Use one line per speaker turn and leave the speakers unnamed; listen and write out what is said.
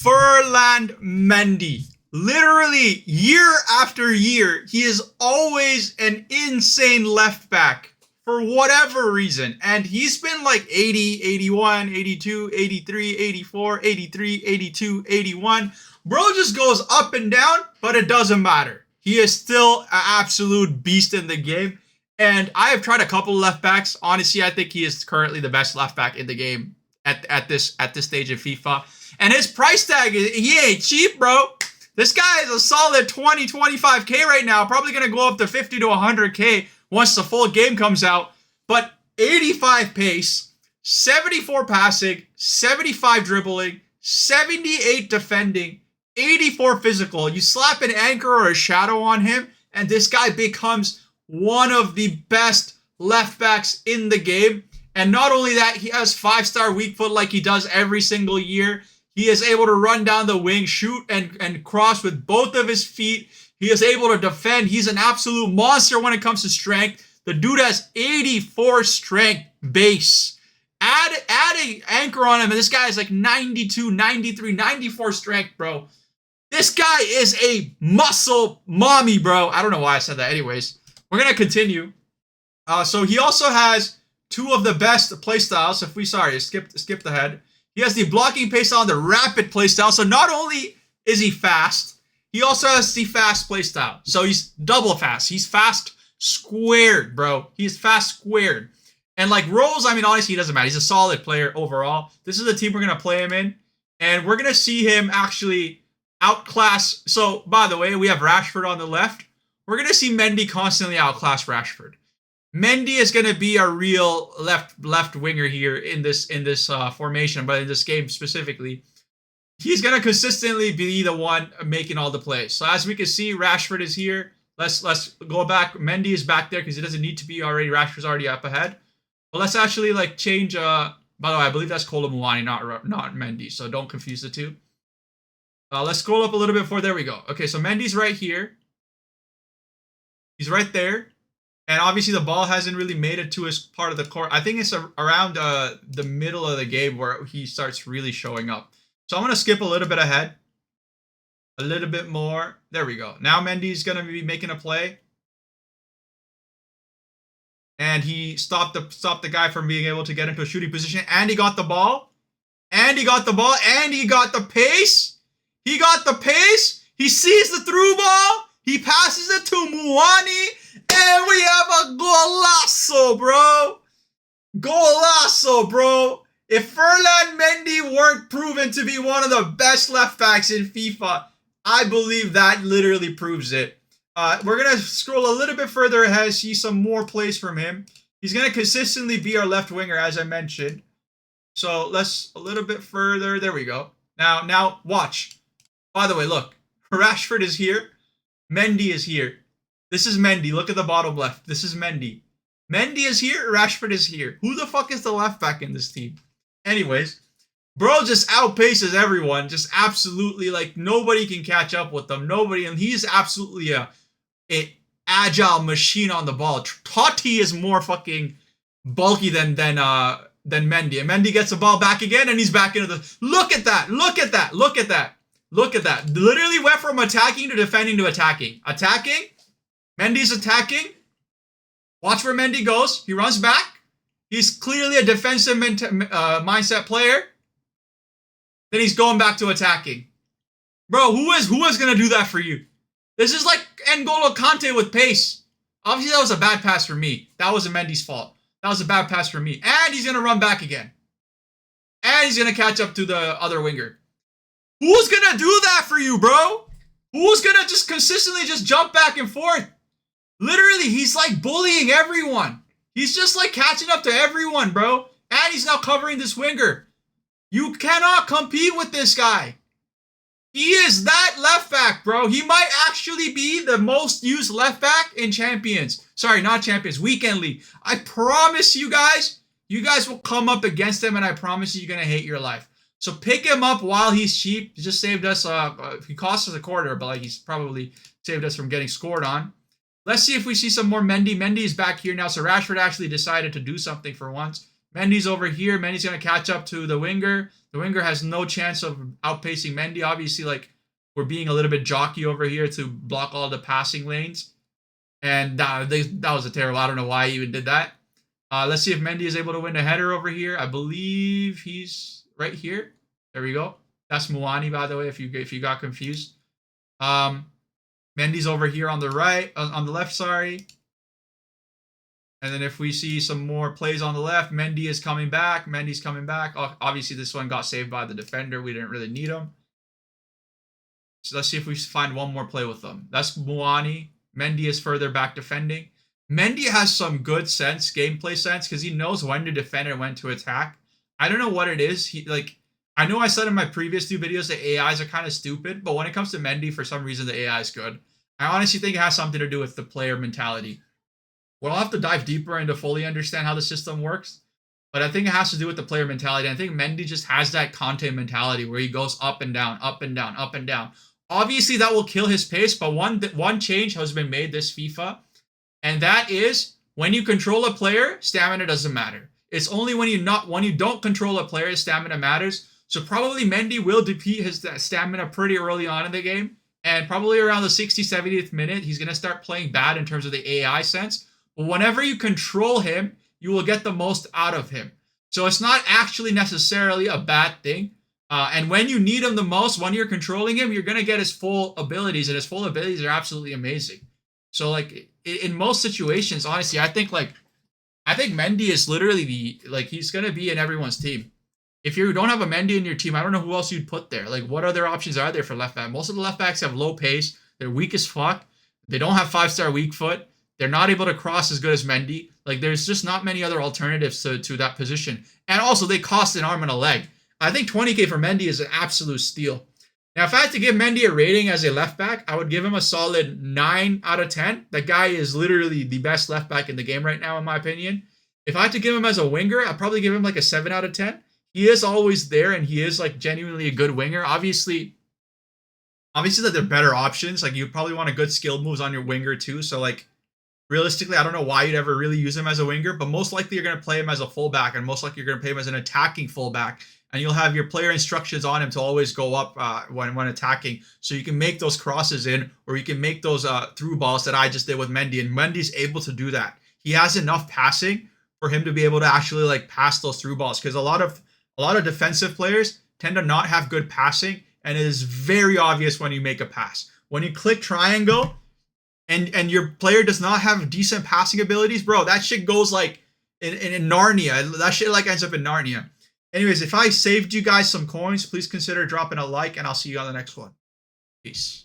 Ferland Mendy. Literally, year after year, he is always an insane left back for whatever reason. And he's been like 80, 81, 82, 83, 84, 83, 82, 81. Bro just goes up and down, but it doesn't matter. He is still an absolute beast in the game. And I have tried a couple left backs. Honestly, I think he is currently the best left back in the game at this stage of FIFA. And his price tag, he ain't cheap, bro. This guy is a solid 20, 25K right now. Probably going to go up to 50 to 100K once the full game comes out. But 85 pace, 74 passing, 75 dribbling, 78 defending, 84 physical. You slap an anchor or a shadow on him, and this guy becomes one of the best left backs in the game. And not only that, he has 5-star weak foot like he does every single year. He is able to run down the wing, shoot, and cross with both of his feet. He is able to defend. He's an absolute monster when it comes to strength. The dude has 84 strength base. Add an anchor on him, and this guy is like 92, 93, 94 strength, bro. This guy is a muscle mommy, bro. I don't know why I said that. Anyways, we're going to continue. So he also has two of the best playstyles. Skip ahead. He has the blocking playstyle and the rapid playstyle. So not only is he fast, he also has the fast playstyle. So he's double fast. He's fast squared, bro. He's fast squared. And like Rose, I mean, honestly, he doesn't matter. He's a solid player overall. This is the team we're going to play him in. And we're going to see him actually outclass. So, by the way, we have Rashford on the left. We're going to see Mendy constantly outclass Rashford. Mendy is going to be a real left winger here in this formation, but in this game specifically. He's going to consistently be the one making all the plays. So as we can see, Rashford is here. Let's go back. Mendy is back there because he doesn't need to be already. Rashford's already up ahead. But let's actually like change. By the way, I believe that's Kolo Muani, not Mendy. So don't confuse the two. Let's scroll up a little bit further. There we go. Okay, so Mendy's right here. He's right there. And obviously the ball hasn't really made it to his part of the court. I think it's around the middle of the game where he starts really showing up. So I'm going to skip a little bit ahead. A little bit more. There we go. Now Mendy's going to be making a play. And he stopped the guy from being able to get into a shooting position. And he got the ball. And he got the ball. And he got the pace. He got the pace. He sees the through ball. He passes it to Muani. And we have a golazo, bro. Golazo, bro. If Ferland Mendy weren't proven to be one of the best left backs in FIFA, I believe that literally proves it. We're going to scroll a little bit further ahead, see some more plays from him. He's going to consistently be our left winger, as I mentioned. So let's a little bit further. There we go. Now watch. By the way, look. Rashford is here. Mendy is here. This is Mendy. Look at the bottom left. This is Mendy. Mendy is here. Rashford is here. Who the fuck is the left back in this team? Anyways, bro just outpaces everyone. Just absolutely, like, nobody can catch up with them. Nobody. And he's absolutely a agile machine on the ball. Totti is more fucking bulky than Mendy. And Mendy gets the ball back again, and he's back into the... Look at that. Look at that. Look at that. Look at that. Literally went from attacking to defending to attacking. Attacking. Mendy's attacking. Watch where Mendy goes. He runs back. He's clearly a defensive mindset player. Then he's going back to attacking. Bro, who is going to do that for you? This is like N'Golo Kante with pace. Obviously, that was a bad pass for me. That wasn't Mendy's fault. That was a bad pass for me. And he's going to run back again. And he's going to catch up to the other winger. Who's going to do that for you, bro? Who's going to just consistently just jump back and forth? Literally, he's like bullying everyone. He's just like catching up to everyone, bro. And he's now covering this winger. You cannot compete with this guy. He is that left back, bro. He might actually be the most used left back in Champions. Sorry, not Champions. Weekend League. I promise you guys will come up against him, and I promise you're going to hate your life. So pick him up while he's cheap. He just saved us. He cost us a quarter, but like he's probably saved us from getting scored on. Let's see if we see some more Mendy. Mendy is back here now. So Rashford actually decided to do something for once. Mendy's over here. Mendy's going to catch up to the winger. The winger has no chance of outpacing Mendy. Obviously, like, we're being a little bit jockey over here to block all the passing lanes. And that was a terrible. I don't know why he even did that. Let's see if Mendy is able to win a header over here. I believe he's right here. There we go. That's Muani, by the way, if you got confused. Mendy's over here on the right, on the left, sorry. And then if we see some more plays on the left, Mendy is coming back. Mendy's coming back. Obviously, this one got saved by the defender. We didn't really need him. So let's see if we find one more play with them. That's Muani. Mendy is further back defending. Mendy has some good sense, gameplay sense, because he knows when to defend and when to attack. I don't know what it is. I know I said in my previous 2 videos that AIs are kind of stupid, but when it comes to Mendy, for some reason, the AI is good. I honestly think it has something to do with the player mentality. We'll have to dive deeper into fully understand how the system works, but I think it has to do with the player mentality. I think Mendy just has that Conte mentality where he goes up and down, up and down, up and down. Obviously, that will kill his pace, but one change has been made this FIFA, and that is when you control a player, stamina doesn't matter. It's only when you don't control a player, stamina matters. So probably Mendy will deplete his stamina pretty early on in the game, and probably around the 60th, 70th minute, he's going to start playing bad in terms of the AI sense. But whenever you control him, you will get the most out of him. So it's not actually necessarily a bad thing. And when you need him the most, when you're controlling him, you're going to get his full abilities, and his full abilities are absolutely amazing. So, like, in most situations, honestly, I think Mendy is literally he's going to be in everyone's team. If you don't have a Mendy in your team, I don't know who else you'd put there. Like, what other options are there for left back? Most of the left backs have low pace. They're weak as fuck. They don't have 5-star weak foot. They're not able to cross as good as Mendy. Like, there's just not many other alternatives to that position. And also, they cost an arm and a leg. I think 20K for Mendy is an absolute steal. Now, if I had to give Mendy a rating as a left back, I would give him a solid 9 out of 10. That guy is literally the best left back in the game right now, in my opinion. If I had to give him as a winger, I'd probably give him like a 7 out of 10. He is always there, and he is like genuinely a good winger. Obviously that they're better options. Like, you probably want a good skilled moves on your winger too. So, like, realistically, I don't know why you'd ever really use him as a winger, but most likely you're going to play him as a fullback, and most likely you're going to play him as an attacking fullback. And you'll have your player instructions on him to always go up when attacking, so you can make those crosses in, or you can make those through balls that I just did with Mendy. And Mendy's able to do that. He has enough passing for him to be able to actually like pass those through balls, because a lot of defensive players tend to not have good passing, and it is very obvious when you make a pass. When you click triangle and your player does not have decent passing abilities, bro, that shit goes like in Narnia. That shit like ends up in Narnia. Anyways, if I saved you guys some coins, please consider dropping a like, and I'll see you on the next one. Peace.